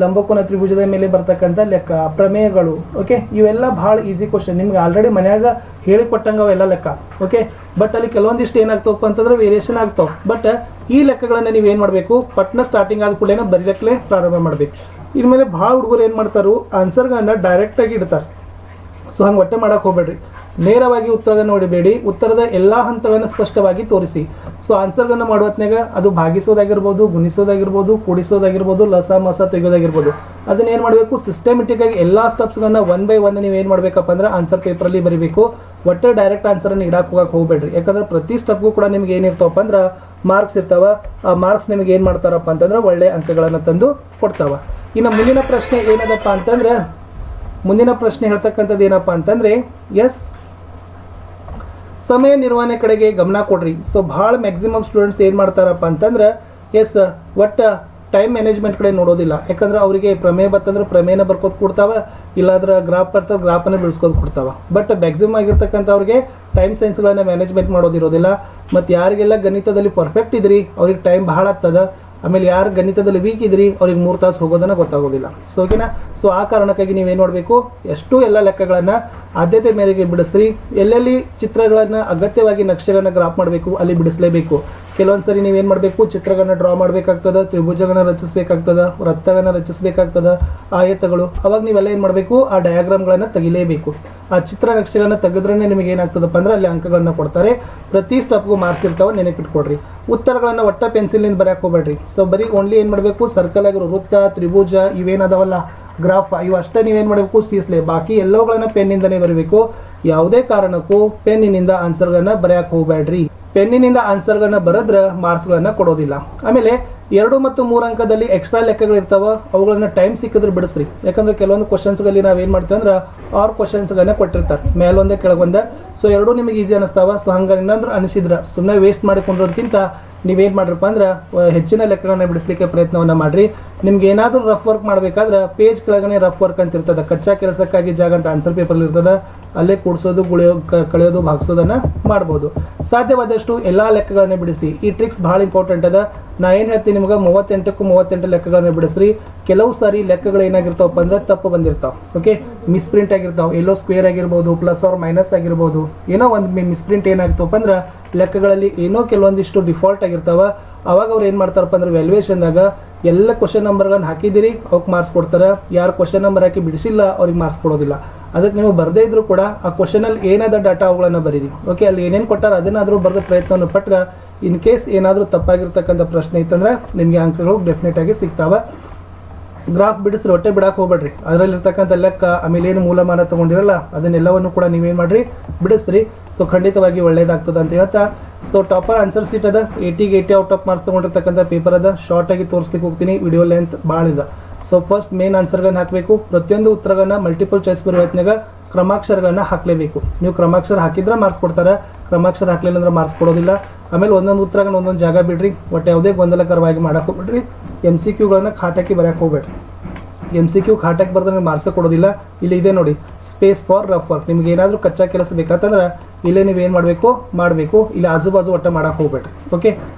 ಲಂಬಕೋನ ತ್ರಿಭುಜದ ಮೇಲೆ ಬರ್ತಕ್ಕಂಥ ಲೆಕ್ಕ, ಪ್ರಮೇಯಗಳು. ಓಕೆ, ಇವೆಲ್ಲ ಭಾಳ ಈಸಿ ಕ್ವಶನ್. ನಿಮ್ಗೆ ಆಲ್ರೆಡಿ ಮನ್ಯಾಗ ಹೇಳಿಕೊಟ್ಟಂಗೆ ಅವೆಲ್ಲ ಲೆಕ್ಕ. ಓಕೆ, ಬಟ್ ಅಲ್ಲಿ ಕೆಲವೊಂದಿಷ್ಟು ಏನಾಗ್ತವಪ್ಪ ಅಂತಂದ್ರೆ ವೇರಿಯೇಷನ್ ಆಗ್ತಾವೆ. ಬಟ್ ಈ ಲೆಕ್ಕಗಳನ್ನು ನೀವು ಏನು ಮಾಡಬೇಕು, ಪಟ್ನ ಸ್ಟಾರ್ಟಿಂಗ್ ಆದ ಕೂಡಲೇ ಬರೀಲಿಕ್ಕೆ ಪ್ರಾರಂಭ ಮಾಡಬೇಕು. ಇನ್ಮೇಲೆ ಭಾಳ ಹುಡುಗರು ಏನು ಮಾಡ್ತಾರೋ ಆನ್ಸರ್ಗಳನ್ನ ಡೈರೆಕ್ಟಾಗಿ ಇಡ್ತಾರೆ. ಸೊ ಹಂಗೆ ಒಟ್ಟೆ ಮಾಡೋಕೆ ಹೋಗ್ಬೇಡ್ರಿ. ನೇರವಾಗಿ ಉತ್ತರಗಳನ್ನು ನೋಡಿಬೇಡಿ, ಉತ್ತರದ ಎಲ್ಲ ಹಂತಗಳನ್ನು ಸ್ಪಷ್ಟವಾಗಿ ತೋರಿಸಿ. ಸೊ ಆನ್ಸರ್ಗಳನ್ನು ಮಾಡುವ ಹೊತ್ನಾಗ ಅದು ಭಾಗಿಸೋದಾಗಿರ್ಬೋದು, ಗುಣಿಸೋದಾಗಿರ್ಬೋದು, ಕೂಡಿಸೋದಾಗಿರ್ಬೋದು, ಲಸ ಮಸ ತೆಗೆಯೋದಾಗಿರ್ಬೋದು, ಅದನ್ನ ಏನು ಮಾಡಬೇಕು, ಸಿಸ್ಟಮೆಟಿಕ್ ಆಗಿ ಎಲ್ಲ ಸ್ಟೆಪ್ಸ್ಗಳನ್ನ 1 by 1 ನೀವು ಏನು ಮಾಡಬೇಕಪ್ಪ ಅಂದ್ರೆ ಆನ್ಸರ್ ಪೇಪರಲ್ಲಿ ಬರೀಬೇಕು. ಒಟ್ಟೆ ಡೈರೆಕ್ಟ್ ಆನ್ಸರನ್ನು ಇಡಕ್ಕೆ ಹೋಗಕ್ಕೆ ಹೋಗ್ಬೇಡ್ರಿ. ಯಾಕಂದ್ರೆ ಪ್ರತಿ ಸ್ಟೆಪ್ಗೂ ಕೂಡ ನಿಮ್ಗೆ ಏನಿರ್ತಾವಪ್ಪ ಅಂದ್ರೆ ಮಾರ್ಕ್ಸ್ ಇರ್ತಾವ. ಆ ಮಾರ್ಕ್ಸ್ ನಿಮಗೆ ಏನು ಮಾಡ್ತಾರಪ್ಪ ಅಂತಂದ್ರೆ ಒಳ್ಳೆ ಅಂಕಗಳನ್ನು ತಂದು ಕೊಡ್ತಾವ. ಇನ್ನು ಮುಂದಿನ ಪ್ರಶ್ನೆ ಏನದಪ್ಪ ಅಂತಂದ್ರೆ, ಮುಂದಿನ ಪ್ರಶ್ನೆ ಹೇಳ್ತಕ್ಕಂಥದ್ದು ಏನಪ್ಪ ಅಂತಂದ್ರೆ ಸಮಯ ನಿರ್ವಹಣೆ ಕಡೆಗೆ ಗಮನ ಕೊಡ್ರಿ. ಸೊ ಭಾಳ ಮ್ಯಾಕ್ಸಿಮಮ್ ಸ್ಟೂಡೆಂಟ್ಸ್ ಏನು ಮಾಡ್ತಾರಪ್ಪ ಅಂತಂದ್ರೆ ಒಟ್ಟು ಟೈಮ್ ಮ್ಯಾನೇಜ್ಮೆಂಟ್ ಕಡೆ ನೋಡೋದಿಲ್ಲ. ಯಾಕಂದ್ರೆ ಅವರಿಗೆ ಪ್ರಮೇಯ ಬರ್ತಂದ್ರೆ ಪ್ರಮೇಯನ ಬರ್ಕೋದು ಕೊಡ್ತಾವ, ಇಲ್ಲಾಂದ್ರೆ ಗ್ರಾಫ್ ಬರ್ತದೆ ಗ್ರಾಫನ್ನು ಬಿಡಿಸ್ಕೋದು ಕೊಡ್ತಾವ. ಬಟ್ ಮ್ಯಾಕ್ಸಿಮಮ್ ಆಗಿರ್ತಕ್ಕಂಥವ್ರಿಗೆ ಟೈಮ್ ಸೈನ್ಸ್ಗಳನ್ನು ಮ್ಯಾನೇಜ್ಮೆಂಟ್ ಮಾಡೋದಿರೋದಿಲ್ಲ. ಮತ್ತು ಯಾರಿಗೆಲ್ಲ ಗಣಿತದಲ್ಲಿ ಪರ್ಫೆಕ್ಟ್ ಇದ್ರಿ ಅವ್ರಿಗೆ ಟೈಮ್ ಭಾಳ ಆಗ್ತದೆ. ಆಮೇಲೆ ಯಾರು ಗಣಿತದಲ್ಲಿ ವೀಕ್ ಇದ್ರಿ ಅವ್ರಿಗೆ 3 ತಾಸು ಹೋಗೋದನ್ನು ಗೊತ್ತಾಗೋದಿಲ್ಲ. ಸೊ ಓಕೆನಾ. ಸೊ ಆ ಕಾರಣಕ್ಕಾಗಿ ನೀವೇನು ಮಾಡಬೇಕು, ಎಷ್ಟು ಎಲ್ಲ ಲೆಕ್ಕಗಳನ್ನು ಆದ್ಯತೆ ಮೇರೆಗೆ ಬಿಡಿಸ್ರಿ. ಎಲ್ಲೆಲ್ಲಿ ಚಿತ್ರಗಳನ್ನು ಅಗತ್ಯವಾಗಿ ನಕ್ಷೆಗಳನ್ನು ಗ್ರಾಫ್ ಮಾಡಬೇಕು ಅಲ್ಲಿ ಬಿಡಿಸಲೇಬೇಕು. ಕೆಲವೊಂದು ಸರಿ ನೀವೇನು ಮಾಡಬೇಕು, ಚಿತ್ರಗಳನ್ನ ಡ್ರಾ ಮಾಡಬೇಕಾಗ್ತದೆ, ತ್ರಿಭುಜಗಳನ್ನು ರಚಿಸಬೇಕಾಗ್ತದೆ, ವೃತ್ತಗಳನ್ನು ರಚಿಸಬೇಕಾಗ್ತದೆ, ಆಯತಗಳು. ಅವಾಗ ನೀವೆಲ್ಲ ಏನು ಮಾಡಬೇಕು, ಆ ಡಯಾಗ್ರಾಮ್ಗಳನ್ನು ತೆಗಿಲೇಬೇಕು. ಆ ಚಿತ್ರ ನಕ್ಷೆಗಳನ್ನು ತೆಗೆದ್ರೇ ನಿಮಗೆ ಏನಾಗ್ತದಪ್ಪ ಅಂದ್ರೆ ಅಲ್ಲಿ ಅಂಕಗಳನ್ನು ಕೊಡ್ತಾರೆ. ಪ್ರತಿ ಸ್ಟೆಪ್ಗೂ ಮಾರ್ಕ್ಸ್ ಇರ್ತಾವೆ, ನೆನಪಿಟ್ಕೊಡ್ರಿ. ಉತ್ತರಗಳನ್ನು ಒಟ್ಟ ಪೆನ್ಸಿಲಿಂದ ಬರೆಯಕ್ಕೆ ಹೋಗ್ಬೇಡ್ರಿ. ಸೊ ಬರೀ ಓನ್ಲಿ ಏನು ಮಾಡಬೇಕು, ಸರ್ಕಲ್ ಆಗಿರೋ ವೃತ್ತ, ತ್ರಿಭುಜ ಇವೇನದಾವಲ್ಲ ಗ್ರಾಫ್, ಇವು ಅಷ್ಟೇ ನೀವೇನು ಮಾಡಬೇಕು, ಸೀಸ್ಲೆ. ಬಾಕಿ ಎಲ್ಲವುಗಳನ್ನ ಪೆನ್ನಿಂದನೇ ಬರೀಬೇಕು. ಯಾವುದೇ ಕಾರಣಕ್ಕೂ ಪೆನ್ನಿನಿಂದ ಆನ್ಸರ್ಗಳನ್ನ ಬರೆಯಕ್ಕೆ ಹೋಗ್ಬೇಡ್ರಿ. ಪೆನ್ನಿನಿಂದ ಆನ್ಸರ್ಗಳನ್ನ ಬರೆದ್ರೆ ಮಾರ್ಕ್ಸ್ಗಳನ್ನ ಕೊಡೋದಿಲ್ಲ. ಆಮೇಲೆ 2 ಮತ್ತು 3 ಅಂಕದಲ್ಲಿ ಎಕ್ಸ್ಟ್ರಾ ಲೆಕ್ಕಗಳು ಇರ್ತಾವೆ, ಅವುಗಳನ್ನ ಟೈಮ್ ಸಿಕ್ಕಿದ್ರೆ ಬಿಡಿಸ್ರಿ. ಯಾಕಂದ್ರೆ ಕೆಲವೊಂದು ಕ್ವಶನ್ಸ್ಗಳಲ್ಲಿ ನಾವೇನು ಮಾಡ್ತೀವಿ ಅಂದ್ರೆ ಆರ್ ಕ್ವಶನ್ಸ್ಗಳನ್ನ ಕೊಟ್ಟಿರ್ತಾರೆ, ಮೇಲೊಂದೇ ಕೆಳಗೊಂದೇ. ಸೊ 2 ನಿಮಗೆ ಈಸಿ ಅನ್ನಿಸ್ತಾವ. ಸೊ ಹಂಗೆ ಏನಾದ್ರು ಅನಿಸಿದ್ರೆ ಸುಮ್ಮನೆ ವೇಸ್ಟ್ ಮಾಡಿಕೊಂಡಿರೋದಕ್ಕಿಂತ ನೀವೇನು ಮಾಡ್ರಪ್ಪ ಅಂದ್ರೆ ಹೆಚ್ಚಿನ ಲೆಕ್ಕಗಳನ್ನ ಬಿಡಿಸ್ಲಿಕ್ಕೆ ಪ್ರಯತ್ನವನ್ನು ಮಾಡಿರಿ. ನಿಮ್ಗೆ ಏನಾದರೂ ರಫ್ ವರ್ಕ್ ಮಾಡಬೇಕಾದ್ರೆ ಪೇಜ್ ಕೆಳಗಡೆ ರಫ್ ವರ್ಕ್ ಅಂತ ಇರ್ತದೆ, ಕಚ್ಚಾ ಕೆಲಸಕ್ಕಾಗಿ ಜಾಗ ಅಂತ ಆನ್ಸರ್ ಪೇಪರ್ಲಿ ಇರ್ತದೆ. ಅಲ್ಲೇ ಕೂಡಿಸೋದು, ಕಳೆಯೋದು, ಭಾಗಿಸೋದನ್ನು ಮಾಡ್ಬೋದು. ಸಾಧ್ಯವಾದಷ್ಟು ಎಲ್ಲ ಲೆಕ್ಕಗಳನ್ನ ಬಿಡಿಸಿ. ಈ ಟ್ರಿಕ್ಸ್ ಭಾಳ ಇಂಪಾರ್ಟೆಂಟ್ ಅದ. ನಾ ಏನು ಹೇಳ್ತೀನಿ ನಿಮ್ಗೆ, 38ಕ್ಕೂ 38 ಲೆಕ್ಕಗಳನ್ನ ಬಿಡಿಸ್ರಿ. ಕೆಲವು ಸಾರಿ ಲೆಕ್ಕಗಳು ಏನಾಗಿರ್ತಾವಪ್ಪ ಅಂದ್ರೆ ತಪ್ಪು ಬಂದಿರ್ತಾವೆ. Okay, misprint ಆಗಿರ್ತಾವೆ. ಎಲ್ಲೋ ಸ್ಕ್ವೇರ್ ಆಗಿರ್ಬೋದು, ಪ್ಲಸ್ ಆರ್ ಮೈನಸ್ ಆಗಿರ್ಬೋದು. ಏನೋ ಒಂದು ಮಿಸ್ಪ್ರಿಂಟ್ ಏನಾಗ್ತವಪ್ಪ ಅಂದ್ರೆ ಲೆಕ್ಕಗಳಲ್ಲಿ ಏನೋ ಕೆಲವೊಂದಿಷ್ಟು ಡಿಫಾಲ್ಟ್ ಆಗಿರ್ತಾವ. ಅವಾಗ ಅವ್ರು ಏನು ಮಾಡ್ತಾರಪ್ಪ ಅಂದ್ರೆ ವ್ಯಾಲ್ಯೂಯೇಷನ್ದಾಗ ಎಲ್ಲ ಕ್ವಶನ್ ನಂಬರ್ಗಳನ್ನು ಹಾಕಿದಿರಿ ಅವಕ್ಕೆ ಮಾರ್ಕ್ಸ್ ಕೊಡ್ತಾರೆ. ಯಾರು ಕ್ವಶನ್ ನಂಬರ್ ಹಾಕಿ ಬಿಡಿಸಿಲ್ಲ ಅವ್ರಿಗೆ ಮಾರ್ಕ್ಸ್ ಕೊಡೋದಿಲ್ಲ. ಅದಕ್ಕೆ ನೀವು ಬರದೇ ಇದ್ರೂ ಕೂಡ ಆ ಕ್ವಶನಲ್ಲಿ ಏನಾದ ಡಾಟಾ ಅವುಗಳನ್ನು ಬರೀರಿ. ಓಕೆ, ಅಲ್ಲಿ ಏನೇನು ಕೊಟ್ಟಾರ ಅದನ್ನಾದರೂ ಬರೆದ ಪ್ರಯತ್ನವನ್ನು ಪಟ್ಟರೆ ಇನ್ ಕೇಸ್ ಏನಾದರೂ ತಪ್ಪಾಗಿರ್ತಕ್ಕಂಥ ಪ್ರಶ್ನೆ ಇತ್ತಂದ್ರೆ ನಿಮಗೆ ಅಂಕಗಳು ಡೆಫಿನೆಟ್ ಆಗಿ ಸಿಗ್ತಾವೆ. ಗ್ರಾಫ್ ಬಿಡಿಸ್ರಿ, ಹೊಟ್ಟೆ ಬಿಡಕ್ಕೆ ಹೋಗ್ಬೇಡ್ರಿ. ಅದರಲ್ಲಿರ್ತಕ್ಕಂಥ ಲೆಕ್ಕ ಆಮೇಲೆ ಏನು ಮೂಲಮಾನ ತೊಗೊಂಡಿರಲ್ಲ ಅದನ್ನೆಲ್ಲವನ್ನು ಕೂಡ ನೀವೇನು ಮಾಡಿರಿ, ಬಿಡಿಸ್ರಿ. ಸೊ ಖಂಡಿತವಾಗಿ ಒಳ್ಳೇದಾಗ್ತದೆ ಅಂತ ಹೇಳ್ತಾ, ಸೊ ಟಾಪರ್ ಆನ್ಸರ್ ಸೀಟ್ ಅದ 80ಗೆ 80 ಔಟ್ ಆಫ್ ಮಾರ್ಕ್ಸ್ ತೊಗೊಂಡಿರ್ತಕ್ಕಂಥ ಪೇಪರ್ ಅದ. ಶಾರ್ಟಾಗಿ ತೋರಿಸ್ಲಿಕ್ಕೆ ಹೋಗ್ತೀನಿ, ವಿಡಿಯೋ ಲೆಂತ್ ಭಾಳ ಇದೆ. ಸೊ ಫಸ್ಟ್ ಮೇನ್ ಆನ್ಸರ್ಗಳನ್ನ ಹಾಕಬೇಕು. ಪ್ರತಿಯೊಂದು ಉತ್ತರಗಳನ್ನ ಮಲ್ಟಿಪಲ್ ಚಾಯ್ಸ್ ಬರುವತ್ನಾಗ ಕ್ರಮಾಕ್ಷರಗಳನ್ನ ಹಾಕಲೇಬೇಕು. ನೀವು ಕ್ರಮಾಕ್ಷರ ಹಾಕಿದ್ರೆ ಮಾರ್ಕ್ಸ್ ಕೊಡ್ತಾರೆ, ಕ್ರಮಾಕ್ಷರ ಹಾಕಲಿಲ್ಲ ಅಂದ್ರೆ ಮಾರ್ಕ್ಸ್ ಕೊಡೋದಿಲ್ಲ. ಆಮೇಲೆ ಒಂದೊಂದು ಉತ್ತರಗಳನ್ನ ಒಂದೊಂದು ಜಾಗ ಬಿಡ್ರಿ, ಒಟ್ಟು ಯಾವುದೇ ಗೊಂದಲಕರವಾಗಿ ಮಾಡಕ್ಕೆ ಹೋಗ್ಬಿಡ್ರಿ. MCQಗಳನ್ನ ಖಾಟಾಕಿ ಬರೆಯಕ್ಕೆ ಹೋಗ್ಬೇಡ್ರಿ. MCQ ಖಾಟಾಕಿ ಬರ್ದ್ರೆ ಮಾರ್ಕ್ಸ್ ಕೊಡೋದಿಲ್ಲ. ಇಲ್ಲಿ ಇದೆ ನೋಡಿ, ಸ್ಪೇಸ್ ಫಾರ್ ರಫ್ ವರ್ಕ್. ನಿಮ್ಗೆ ಏನಾದರೂ ಕಚ್ಚಾ ಕೆಲಸ ಬೇಕಂತಂದ್ರೆ ಇಲ್ಲೇ ನೀವೇನು ಮಾಡಬೇಕು. ಇಲ್ಲಿ ಆಜು ಬಾಜು ಒಟ್ಟ ಮಾಡಕ್ಕೆ ಹೋಗ್ಬೇಡ್ರಿ. Okay,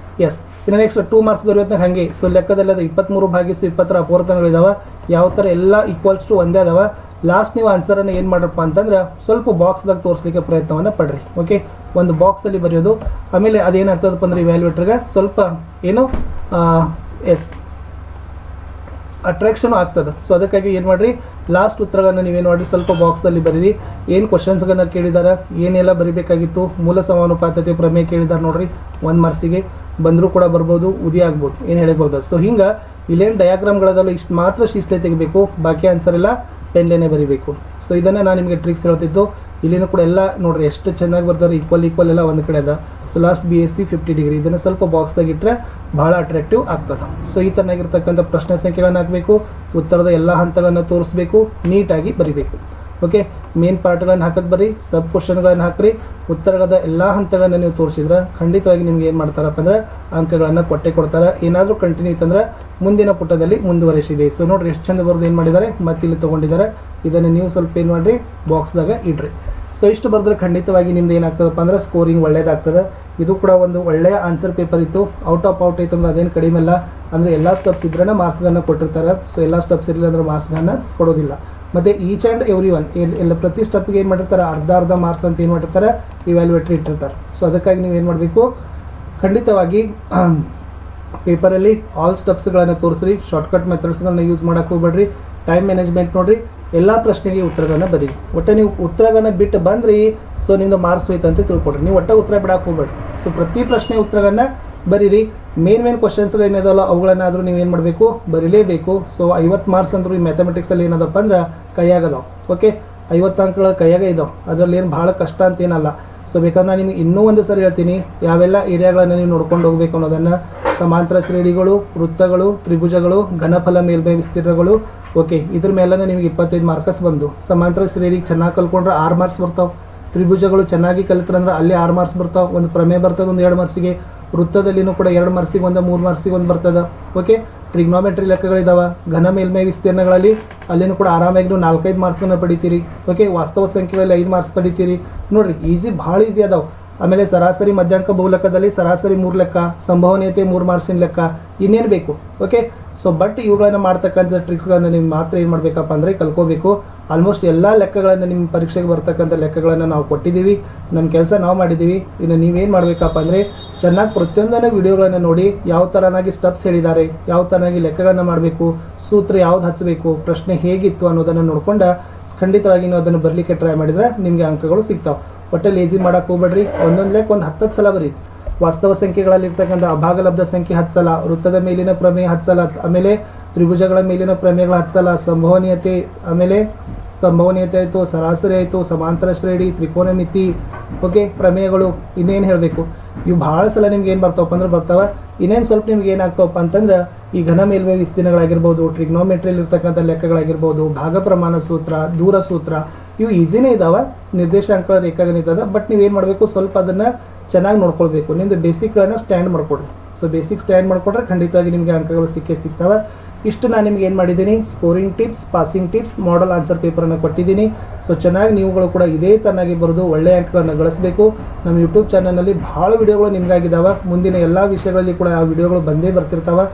yes. ಇನ್ನು ನೆಕ್ಸ್ಟ್ 2 ಮಾರ್ಕ್ಸ್ ಬರೆಯೋದ್ನಾಗ ಹಾಗೆ. ಸೊ ಲೆಕ್ಕದಲ್ಲಿ ಅದು 23/20 ಅಪವರ್ತನಗಳಿದಾವೆ. ಯಾವ ಥರ ಎಲ್ಲ ಈಕ್ವಲ್ಸ್ ಟು ಒಂದೇ ಅದಾವೆ. ಲಾಸ್ಟ್ ನೀವು ಆನ್ಸರನ್ನು ಏನು ಮಾಡ್ರಪ್ಪ ಅಂತಂದ್ರೆ ಸ್ವಲ್ಪ ಬಾಕ್ಸ್ದಾಗ ತೋರಿಸ್ಲಿಕ್ಕೆ ಪ್ರಯತ್ನವನ್ನು ಪಡ್ರಿ. ಓಕೆ, ಒಂದು ಬಾಕ್ಸಲ್ಲಿ ಬರೆಯೋದು. ಆಮೇಲೆ ಅದೇನಾಗ್ತದಪ್ಪ ಅಂದ್ರೆ ಇವ್ಯಾಲ್ಯೂಯೇಟರ್ಗೆ ಸ್ವಲ್ಪ ಏನು ಅಟ್ರಾಕ್ಷನ್ ಆಗ್ತದೆ. ಸೊ ಅದಕ್ಕಾಗಿ ಏನು ಮಾಡಿರಿ, ಲಾಸ್ಟ್ ಉತ್ತರಗಳನ್ನ ನೀವೇನು ಮಾಡಿರಿ ಸ್ವಲ್ಪ ಬಾಕ್ಸ್ದಲ್ಲಿ ಬರೀರಿ. ಏನು ಕ್ವಶನ್ಸ್ಗಳನ್ನ ಕೇಳಿದ್ದಾರೆ, ಏನೆಲ್ಲ ಬರೀಬೇಕಾಗಿತ್ತು, ಮೂಲ ಸಮಾನುಪಾತತೆ ಪ್ರಮೇಯ ಕೇಳಿದ್ದಾರೆ ನೋಡ್ರಿ, 1 ಮಾರ್ಕ್ಸಿಗೆ ಬಂದರೂ ಕೂಡ ಬರ್ಬೋದು, ಉದಿ ಆಗ್ಬೋದು, ಏನು ಹೇಳಬಹುದು. ಸೊ ಹಿಂಗೆ ಇಲ್ಲೇನು ಡಯಾಗ್ರಾಮ್ಗಳದಲ್ಲ ಇಷ್ಟು ಮಾತ್ರ ಶಿಸ್ತೆ ತೆಗಿಬೇಕು, ಬಾಕಿ ಆನ್ಸರ್ ಎಲ್ಲ ಪೆನ್ಲೇನೆ ಬರೀಬೇಕು. ಸೊ ಇದನ್ನು ನಾನು ನಿಮಗೆ ಟ್ರಿಕ್ಸ್ ಹೇಳ್ತಿದ್ದು. ಇಲ್ಲಿನೂ ಕೂಡ ಎಲ್ಲ ನೋಡ್ರಿ ಎಷ್ಟು ಚೆನ್ನಾಗಿ ಬರ್ತಾರೆ, ಈಕ್ವಲ್ ಎಲ್ಲ ಒಂದು ಕಡೆ ಅದ. ಸೊ ಲಾಸ್ಟ್ BSc 50 ಡಿಗ್ರಿ ಇದನ್ನು ಸ್ವಲ್ಪ ಬಾಕ್ಸ್ದಾಗ ಇಟ್ಟರೆ ಭಾಳ ಅಟ್ರಾಕ್ಟಿವ್ ಆಗ್ತದೆ. ಸೊ ಈ ಥರನಾಗಿರ್ತಕ್ಕಂಥ ಪ್ರಶ್ನೆ ಸಂಖ್ಯೆಗಳನ್ನು ಹಾಕಬೇಕು, ಉತ್ತರದ ಎಲ್ಲ ಹಂತಗಳನ್ನು ತೋರಿಸ್ಬೇಕು, ನೀಟಾಗಿ ಬರಿಬೇಕು. ಓಕೆ, ಮೇನ್ ಪಾರ್ಟ್ಗಳನ್ನು ಹಾಕೋದು ಬರೀ, ಸಬ್ ಕ್ವಶನ್ಗಳನ್ನು ಹಾಕ್ರಿ. ಉತ್ತರದ ಎಲ್ಲ ಹಂತಗಳನ್ನು ನೀವು ತೋರಿಸಿದ್ರೆ ಖಂಡಿತವಾಗಿ ನಿಮ್ಗೆ ಏನು ಮಾಡ್ತಾರಪ್ಪ ಅಂದ್ರೆ ಅಂಕಗಳನ್ನು ಕೊಡ್ತಾರೆ. ಏನಾದರೂ ಕಂಟಿನ್ಯೂ ಇತ್ತಂದ್ರೆ ಮುಂದಿನ ಪುಟದಲ್ಲಿ ಮುಂದುವರಿಸಿದೆ. ಸೊ ನೋಡ್ರಿ ಎಷ್ಟು ಚಂದ ಬರೋದು ಏನು ಮಾಡಿದ್ದಾರೆ, ಮತ್ತೆ ಇಲ್ಲಿ ತೊಗೊಂಡಿದ್ದಾರೆ. ಇದನ್ನು ನೀವು ಸ್ವಲ್ಪ ಏನು ಮಾಡಿರಿ, ಬಾಕ್ಸ್ದಾಗ ಇಡ್ರಿ. ಸೊ ಇಷ್ಟು ಬರೆದ್ರೆ ಖಂಡಿತವಾಗಿ ನಿಮ್ದು ಏನಾಗ್ತದಪ್ಪ ಅಂದ್ರೆ ಸ್ಕೋರಿಂಗ್ ಒಳ್ಳೇದಾಗ್ತದೆ. ಇದು ಕೂಡ ಒಂದು ಒಳ್ಳೆಯ ಆನ್ಸರ್ ಪೇಪರ್ ಇತ್ತು. ಔಟ್ ಆಫ್ ಔಟ್ ಐತೆ ಅಂದ್ರೆ ಅದೇನು ಕಡಿಮೆ ಅಲ್ಲ. ಅಂದರೆ ಎಲ್ಲ ಸ್ಟೆಪ್ಸ್ ಇದ್ರೇ ಮಾರ್ಕ್ಸ್ಗಳನ್ನ ಕೊಟ್ಟಿರ್ತಾರೆ. ಸೊ ಎಲ್ಲ ಸ್ಟೆಪ್ಸ್ ಇರಲಿಲ್ಲ ಅಂದ್ರೆ ಮಾರ್ಕ್ಸ್ಗಳನ್ನ ಕೊಡೋದಿಲ್ಲ. ಮತ್ತು ಈಚ್ ಆ್ಯಂಡ್ ಎವ್ರಿ ಒನ್ ಎಲ್ಲ ಪ್ರತಿ ಸ್ಟೆಪ್ಗೆ ಏನು ಮಾಡಿರ್ತಾರೆ, ಅರ್ಧ ಮಾರ್ಕ್ಸ್ ಅಂತ ಏನು ಮಾಡಿರ್ತಾರೆ, ಇವ್ಯಾಲ್ಯೂಯೇಟರ್ ಇಟ್ಟಿರ್ತಾರೆ. ಸೊ ಅದಕ್ಕಾಗಿ ನೀವು ಏನು ಮಾಡಬೇಕು, ಖಂಡಿತವಾಗಿ ಪೇಪರಲ್ಲಿ ಆಲ್ ಸ್ಟೆಪ್ಸ್ಗಳನ್ನು ತೋರಿಸ್ರಿ. ಶಾರ್ಟ್ಕಟ್ ಮೆಥಡ್ಸ್ಗಳನ್ನ ಯೂಸ್ ಮಾಡೋಕ್ಕೆ ಹೋಗ್ಬೇಡ್ರಿ. ಟೈಮ್ ಮ್ಯಾನೇಜ್ಮೆಂಟ್ ನೋಡಿರಿ, ಎಲ್ಲ ಪ್ರಶ್ನೆಗೆ ಉತ್ತರಗಳನ್ನ ಬರೀ. ಒಟ್ಟು ನೀವು ಉತ್ತರಗಳನ್ನ ಬಿಟ್ಟು ಬಂದ್ರಿ, ಸೊ ನಿಮ್ಮದು ಮಾರ್ಕ್ಸ್ ಹೋಯ್ತು ಅಂತ ತಿಳ್ಕೊಡ್ರಿ. ನೀವು ಒಟ್ಟು ಉತ್ತರ ಬಿಡಕ್ಕೆ ಹೋಗ್ಬೇಡ್ರಿ. ಸೊ ಪ್ರತಿ ಪ್ರಶ್ನೆ ಉತ್ತರಗಳನ್ನ ಬರೀರಿ. ಮೇನ್ ಕ್ವಶನ್ಸ್ಗಳು ಏನಿದಾವಲ್ಲ ಅವುಗಳನ್ನಾದರೂ ನೀವು ಏನು ಮಾಡಬೇಕು, ಬರೀಲೇಬೇಕು. ಸೊ 50 ಮಾರ್ಕ್ಸ್ ಅಂದರೂ ಈ ಮ್ಯಾಥಮೆಟಿಕ್ಸಲ್ಲಿ ಏನದಪ್ಪ ಅಂದ್ರೆ ಕೈಯಾಗದಾವೆ. ಓಕೆ, 50 ಅಂಕಗಳ ಕೈಯಾಗ ಇದಾವೆ. ಅದರಲ್ಲಿ ಏನು ಭಾಳ ಕಷ್ಟ ಅಂತ ಏನಲ್ಲ. ಸೊ ಬೇಕಾದ್ರೆ ನಾನು ನಿಮಗೆ ಇನ್ನೂ ಒಂದು ಸರಿ ಹೇಳ್ತೀನಿ, ಯಾವೆಲ್ಲ ಏರಿಯಾಗಳನ್ನು ನೀವು ನೋಡ್ಕೊಂಡು ಹೋಗ್ಬೇಕು ಅನ್ನೋದನ್ನು. ಸಮಾಂತರ ಶ್ರೇಣಿಗಳು, ವೃತ್ತಗಳು, ತ್ರಿಭುಜಗಳು, ಘನಫಲ ಮೇಲ್ಮೈ ವಿಸ್ತೀರ್ಣಗಳು. ಓಕೆ, ಇದ್ರ ಮೇಲೆ ನಿಮಗೆ 25 ಮಾರ್ಕ್ಸ್ ಬಂದು. ಸಮಾಂತರ ಶ್ರೇಣಿಗೆ ಚೆನ್ನಾಗಿ ಕಲ್ಕೊಂಡ್ರೆ 6 ಮಾರ್ಕ್ಸ್ ಬರ್ತಾವೆ. ತ್ರಿಭುಜಗಳು ಚೆನ್ನಾಗಿ ಕಲಿತ್ರಂದ್ರೆ ಅಲ್ಲಿ 6 ಮಾರ್ಕ್ಸ್ ಬರ್ತಾವೆ. ಒಂದು ಪ್ರಮೇಯ ಬರ್ತದೆ, ಒಂದು 2 ಮಾರ್ಕ್ಸಿಗೆ. ವೃತ್ತದಲ್ಲಿನೂ ಕೂಡ 2 ಮಾರ್ಕ್ಸಿಗೆ ಒಂದು, 3 ಮಾರ್ಕ್ಸಿಗೆ ಒಂದು ಬರ್ತದೆ. ಓಕೆ, ಟ್ರಿಗ್ನೋಮೆಟ್ರಿ ಲೆಕ್ಕಗಳಿದಾವೆ. ಘನ ಮೇಲ್ಮೈ ವಿಸ್ತೀರ್ಣಗಳಲ್ಲಿ ಅಲ್ಲಿನೂ ಕೂಡ ಆರಾಮಾಗಿ ನೀವು 4-5 ಮಾರ್ಕ್ಸನ್ನು ಪಡಿತೀರಿ. ಓಕೆ, ವಾಸ್ತವ ಸಂಖ್ಯೆಗಳಲ್ಲಿ 5 ಮಾರ್ಕ್ಸ್ ಪಡಿತೀರಿ. ನೋಡಿರಿ, ಭಾಳ ಈಸಿ ಅದಾವೆ. ಆಮೇಲೆ ಸರಾಸರಿ ಮಧ್ಯಾಂಕ ಬಹುಲೆಕ್ಕದಲ್ಲಿ ಸರಾಸರಿ 3 ಲೆಕ್ಕ, ಸಂಭವನೀಯತೆ 3 ಮಾರ್ಕ್ಸಿನ ಲೆಕ್ಕ, ಇನ್ನೇನು ಬೇಕು. ಓಕೆ, ಸೊ ಬಟ್ ಇವುಗಳನ್ನು ಮಾಡ್ತಕ್ಕಂಥ ಟ್ರಿಕ್ಸ್ಗಳನ್ನು ನೀವು ಮಾತ್ರ ಏನು ಮಾಡಬೇಕಪ್ಪ ಅಂದರೆ ಕಲ್ಕೋಬೇಕು. ಆಲ್ಮೋಸ್ಟ್ ಎಲ್ಲ ಲೆಕ್ಕಗಳನ್ನು ನಿಮ್ಮ ಪರೀಕ್ಷೆಗೆ ಬರ್ತಕ್ಕಂಥ ಲೆಕ್ಕಗಳನ್ನು ನಾವು ಕೊಟ್ಟಿದ್ದೀವಿ. ನಮ್ಮ ಕೆಲಸ ನಾವು ಮಾಡಿದ್ದೀವಿ. ಇನ್ನು ನೀವೇನು ಮಾಡಬೇಕಪ್ಪ ಅಂದರೆ ಚೆನ್ನಾಗಿ ಪ್ರತಿಯೊಂದನ್ನು ವಿಡಿಯೋಗಳನ್ನು ನೋಡಿ, ಯಾವ ಥರನಾಗಿ ಸ್ಟೆಪ್ಸ್ ಹೇಳಿದ್ದಾರೆ, ಯಾವ ಥರನಾಗಿ ಲೆಕ್ಕಗಳನ್ನು ಮಾಡಬೇಕು, ಸೂತ್ರ ಯಾವ್ದು ಹಚ್ಚಬೇಕು, ಪ್ರಶ್ನೆ ಹೇಗಿತ್ತು ಅನ್ನೋದನ್ನು ನೋಡ್ಕೊಂಡು ಖಂಡಿತವಾಗಿ ನೀವು ಅದನ್ನು ಬರಲಿಕ್ಕೆ ಟ್ರೈ ಮಾಡಿದರೆ ನಿಮಗೆ ಅಂಕಗಳು ಸಿಗ್ತಾವೆ. ಒಟ್ಟೆ ಲೇಜಿ ಮಾಡೋಕ್ಕೆ ಹೋಗ್ಬೇಡ್ರಿ. ಒಂದೊಂದು ಲೆಕ್ಕ ಒಂದು 10 ಸಲ ಬರೀ. ವಾಸ್ತವ ಸಂಖ್ಯೆಗಳಲ್ಲಿ ಇರ್ತಕ್ಕಂಥ ಅಭಾಗಲಬ್ಧ ಸಂಖ್ಯೆ 10 ಸಲ, ವೃತ್ತದ ಮೇಲಿನ ಪ್ರಮೇಯ 10 ಸಲ, ಆಮೇಲೆ ತ್ರಿಭುಜಗಳ ಮೇಲಿನ ಪ್ರಮೇಯಗಳು 10 ಸಲ, ಸಂಭವನೀಯತೆ, ಆಮೇಲೆ ಸಂಭವನೀಯತೆ ಆಯಿತು, ಸರಾಸರಿ ಆಯಿತು, ಸಮಾಂತರ ಶ್ರೇಣಿ, ತ್ರಿಕೋನಮಿತಿ. ಓಕೆ, ಪ್ರಮೇಯಗಳು ಇನ್ನೇನು ಹೇಳಬೇಕು. ಇವು ಭಾಳ ಸಲ ನಿಮ್ಗೆ ಏನು ಬರ್ತಾವಪ್ಪ ಅಂದ್ರೆ ಬರ್ತಾವೆ. ಇನ್ನೇನು ಸ್ವಲ್ಪ ನಿಮ್ಗೆ ಏನಾಗ್ತಾವಪ್ಪ ಅಂತಂದ್ರೆ ಈ ಘನ ಮೇಲ್ಮೈ ವಿಸ್ತೀರ್ಣಗಳಾಗಿರ್ಬೋದು, ಟ್ರಿಗ್ನೋಮೆಟ್ರಿಯಲ್ಲಿ ಇರ್ತಕ್ಕಂಥ ಲೆಕ್ಕಗಳಾಗಿರ್ಬೋದು, ಭಾಗ ಪ್ರಮಾಣ ಸೂತ್ರ, ದೂರ ಸೂತ್ರ, ಇವು ಈಸಿನೇ ಇದಾವೆ. ನಿರ್ದೇಶಾಂಕಗಳ ರೇಖಾಗಣಿತದ. ಬಟ್ ನೀವೇನು ಮಾಡಬೇಕು, ಸ್ವಲ್ಪ ಅದನ್ನು ಚೆನ್ನಾಗಿ ನೋಡ್ಕೊಳ್ಬೇಕು. ನಿಮ್ಮದು ಬೇಸಿಕ್ಗಳನ್ನು ಸ್ಟ್ಯಾಂಡ್ ಮಾಡ್ಕೊಡ್ರಿ. ಸೊ ಬೇಸಿಕ್ ಸ್ಟ್ಯಾಂಡ್ ಮಾಡ್ಕೊಂಡ್ರೆ ಖಂಡಿತವಾಗಿ ನಿಮಗೆ ಅಂಕಗಳು ಸಿಗ್ತಾವೆ. ಇಷ್ಟು ನಾನು ನಿಮ್ಗೆ ಏನು ಮಾಡಿದ್ದೀನಿ, scoring tips, passing tips, model answer ಪೇಪರನ್ನು ಕೊಟ್ಟಿದ್ದೀನಿ. ಸೊ ಚೆನ್ನಾಗಿ ನೀವುಗಳು ಕೂಡ ಇದೇ ತರನಾಗಿ ಬರೆದು ಒಳ್ಳೆಯ ಅಂಕಗಳನ್ನು ಗಳಿಸಬೇಕು. ನಮ್ಮ ಯೂಟ್ಯೂಬ್ ಚಾನಲ್ನಲ್ಲಿ ಭಾಳ ವಿಡಿಯೋಗಳು ನಿಮಗಾಗಿದ್ದಾವೆ. ಮುಂದಿನ ಎಲ್ಲ ವಿಷಯಗಳಲ್ಲಿ ಕೂಡ ಆ ವಿಡಿಯೋಗಳು ಬಂದೇ ಬರ್ತಿರ್ತಾವೆ.